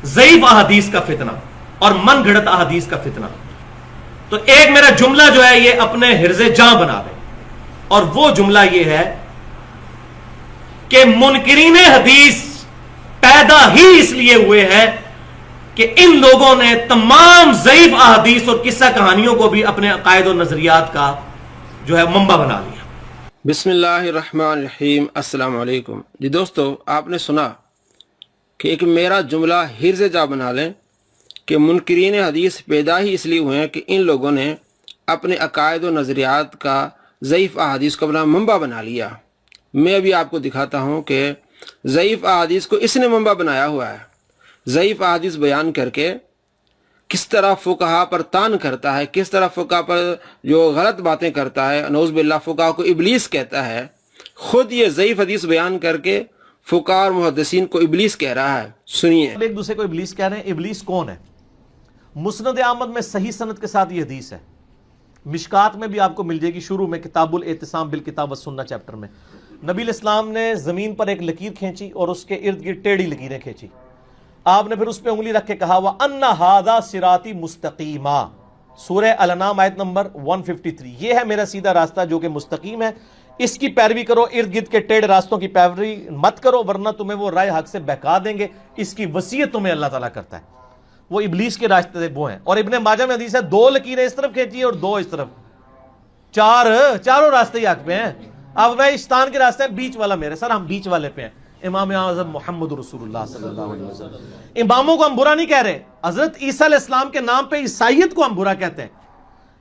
ضعیف احادیث کا فتنہ اور من گھڑت احادیث کا فتنہ. تو ایک میرا جملہ جو ہے یہ اپنے حرز جاں بنا دے، اور وہ جملہ یہ ہے کہ منکرین حدیث پیدا ہی اس لیے ہوئے ہیں کہ ان لوگوں نے تمام ضعیف احادیث اور قصہ کہانیوں کو بھی اپنے عقائد و نظریات کا جو ہے منبع بنا لیا. بسم اللہ الرحمن الرحیم. السلام علیکم. جی دوستو، آپ نے سنا کہ ایک میرا جملہ حرز جا بنا لیں کہ منکرین حدیث پیدا ہی اس لیے ہوئے ہیں کہ ان لوگوں نے اپنے عقائد و نظریات کا ضعیف احادیث کو اپنا منبع بنا لیا. میں ابھی آپ کو دکھاتا ہوں کہ ضعیف احادیث کو اس نے منبع بنایا ہوا ہے. ضعیف احادیث بیان کر کے کس طرح فقہا پر تان کرتا ہے، کس طرح فقہا پر جو غلط باتیں کرتا ہے. نعوذ باللہ فقہا کو ابلیس کہتا ہے. خود یہ ضعیف حدیث بیان کر کے فقہا اور محدثین کو ابلیس کہہ رہا ہے. سنیے. ایک دوسرے کو ابلیس کہہ رہے ہیں. ابلیس کون ہے؟ مسند احمد میں صحیح سند کے ساتھ یہ حدیث ہے. مشکات میں بھی آپ کو مل جائے گی، شروع میں کتاب الاعتصام بالکتاب والسنہ چیپٹر میں. نبی الاسلام نے زمین پر ایک لکیر کھینچی اور اس کے ارد گرد ٹیڑھی لکیریں کھینچی. آپ نے پھر اس پہ انگلی رکھ کے کہا وَأَنَّ هَذَا صِرَاطِ مُسْتَقِيمًا. سورہ الانعام آیت نمبر 153. یہ ہے میرا سیدھا راستہ جو کہ مستقیم ہے، اس کی پیروی کرو، ارد گرد کے ٹیڑھ راستوں کی پیروی مت کرو ورنہ تمہیں وہ رائے حق سے بہکا دیں گے. اس کی وصیت تمہیں اللہ تعالیٰ کرتا ہے. وہ ابلیس کے راستے وہ ہیں. اور ابن ماجہ میں حدیث ہے 2 لکیریں اس طرف کھینچی اور 2 اس طرف. چاروں راستے ہی حق پہ ہیں. اب میں شیطان کے راستے ہیں، بیچ والا میرے سر، ہم بیچ والے پہ ہیں. امام اعظم محمد رسول اللہ صلی اللہ علیہ وسلم. اماموں کو ہم برا نہیں کہہ رہے. حضرت عیسیٰ علیہ السلام کے نام پہ عیسائیت کو ہم برا کہتے ہیں.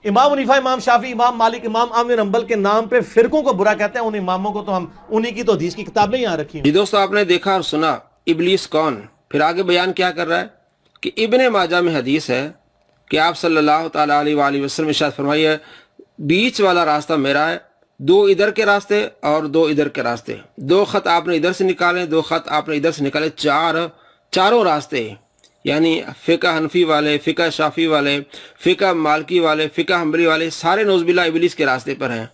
امام حنیفہ، امام شافعی، امام مالک، امام احمد بن حنبل کے نام پہ فرقوں کو برا کہتے ہیں. ان اماموں کو تو ہم انہی کی تو حدیث کی کتابیں یہاں رکھی ہیں. جی دوستو، آپ نے دیکھا اور سنا ابلیس کون. پھر آگے بیان کیا کر رہا ہے کہ ابن ماجہ میں حدیث ہے کہ آپ صلی اللہ تعالیٰ علیہ وآلہ وسلم ارشاد فرمائیے بیچ والا راستہ میرا ہے. 2 ادھر کے راستے اور 2 ادھر کے راستے. 2 خط آپ نے ادھر سے نکالے، 2 خط آپ نے ادھر سے نکالے. چاروں راستے، یعنی فقہ حنفی والے، فقہ شافی والے، فقہ مالکی والے، فقہ حنبلی والے، سارے نعوذ باللہ ابلیس کے راستے پر ہیں.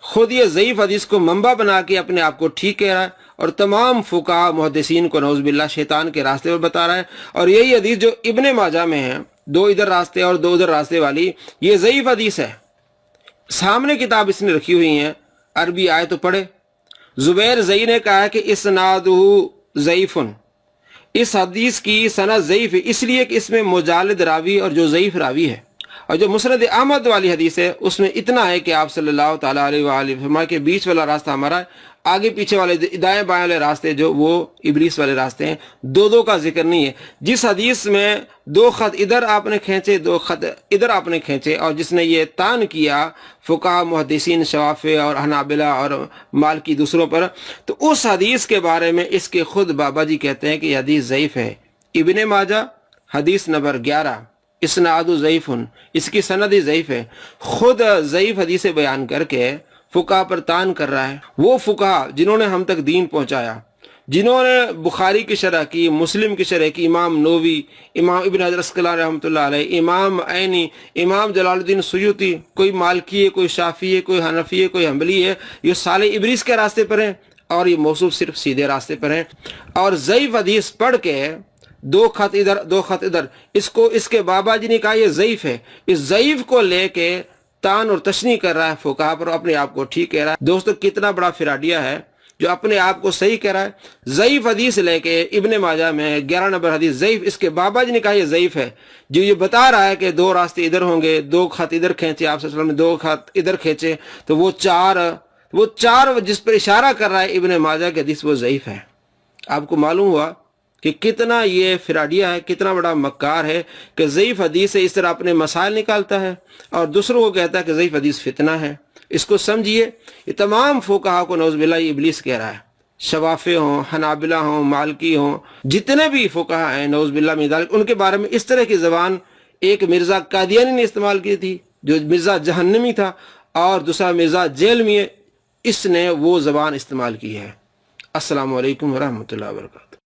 خود یہ ضعیف حدیث کو منبع بنا کے اپنے آپ کو ٹھیک کہہ رہا ہے اور تمام فقہا محدثین کو نعوذ باللہ شیطان کے راستے پر بتا رہا ہے. اور یہی حدیث جو ابن ماجہ میں ہے، 2 ادھر راستے اور 2 ادھر راستے والی، یہ ضعیف حدیث ہے. سامنے کتاب اس نے رکھی ہوئی ہیں، عربی آئے تو پڑھے. زبیر زئی نے کہا ہے کہ اسنادہ ضعیف، اس حدیث کی سند ضعیف ہے اس لیے کہ اس میں مجالد راوی اور جو ضعیف راوی ہے. اور جو مسند احمد والی حدیث ہے اس میں اتنا ہے کہ آپ صلی اللہ تعالیٰ علیہ وآلہ فرمائے کہ بیچ والا راستہ ہمارا ہے، آگے پیچھے والے دائیں بائیں والے راستے جو وہ ابلیس والے راستے ہیں. 2 کا ذکر نہیں ہے. جس حدیث میں 2 خط ادھر آپ نے کھینچے، 2 خط ادھر آپ نے کھینچے، اور جس نے یہ تان کیا فقہا محدثین شوافع اور حنابلہ اور مالکی دوسروں پر، تو اس حدیث کے بارے میں اس کے خود بابا جی کہتے ہیں کہ یہ حدیث ضعیف ہے. ابن ماجہ حدیث نمبر 11، اسناد ضعیف، اس کی سند ہی ضعیف ہے. خود ضعیف حدیث بیان کر کے فقہا پر تان کر رہا ہے. وہ فقہا جنہوں نے ہم تک دین پہنچایا، جنہوں نے بخاری کی شرح کی، مسلم کی شرح کی، امام نووی، امام ابن حجر اسقلانی رحمۃ اللہ علیہ، امام عینی، امام جلال الدین سیوطی، کوئی مالکی ہے، کوئی شافعی ہے، کوئی حنفی ہے، کوئی حنبلی ہے، یہ سارے ابلیس کے راستے پر ہیں اور یہ موصوف صرف سیدھے راستے پر ہیں. اور ضعیف حدیث پڑھ کے 2 خط ادھر 2 خط ادھر، اس کے بابا جی نے کہا یہ ضعیف ہے. اس ضعیف کو لے کے تان اور تشنیع کر رہا ہے فقہا پر، اپنے آپ کو ٹھیک کہہ رہا ہے. دوستو کتنا بڑا فراڈیا ہے جو اپنے آپ کو صحیح کہہ رہا ہے. ضعیف حدیث لے کے ابن ماجہ میں 11 نمبر حدیث ضعیف، اس کے بابا جی نے کہا یہ ضعیف ہے. جو یہ بتا رہا ہے کہ 2 راستے ادھر ہوں گے، 2 خط ادھر کھینچے آپ صلی اللہ علیہ وسلم نے، 2 خط ادھر کھینچے، تو وہ چار جس پر اشارہ کر رہا ہے ابن ماجہ کے حدیث وہ ضعیف ہے. آپ کو معلوم ہوا کہ کتنا یہ فراڈیا ہے، کتنا بڑا مکار ہے کہ ضعیف حدیث سے اس طرح اپنے مسائل نکالتا ہے اور دوسروں کو کہتا ہے کہ ضعیف حدیث فتنہ ہے. اس کو سمجھیے. یہ تمام فقہا کو نعوذ باللہ یہ ابلیس کہہ رہا ہے. شوافع ہوں، حنابلہ ہوں، مالکی ہوں، جتنے بھی فقہا ہیں نعوذ باللہ من ذالک، ان کے بارے میں اس طرح کی زبان ایک مرزا قادیانی نے استعمال کی تھی جو مرزا جہنمی تھا، اور دوسرا مرزا جیل میں، اس نے وہ زبان استعمال کی ہے. السلام علیکم ورحمۃ اللہ وبرکاتہ.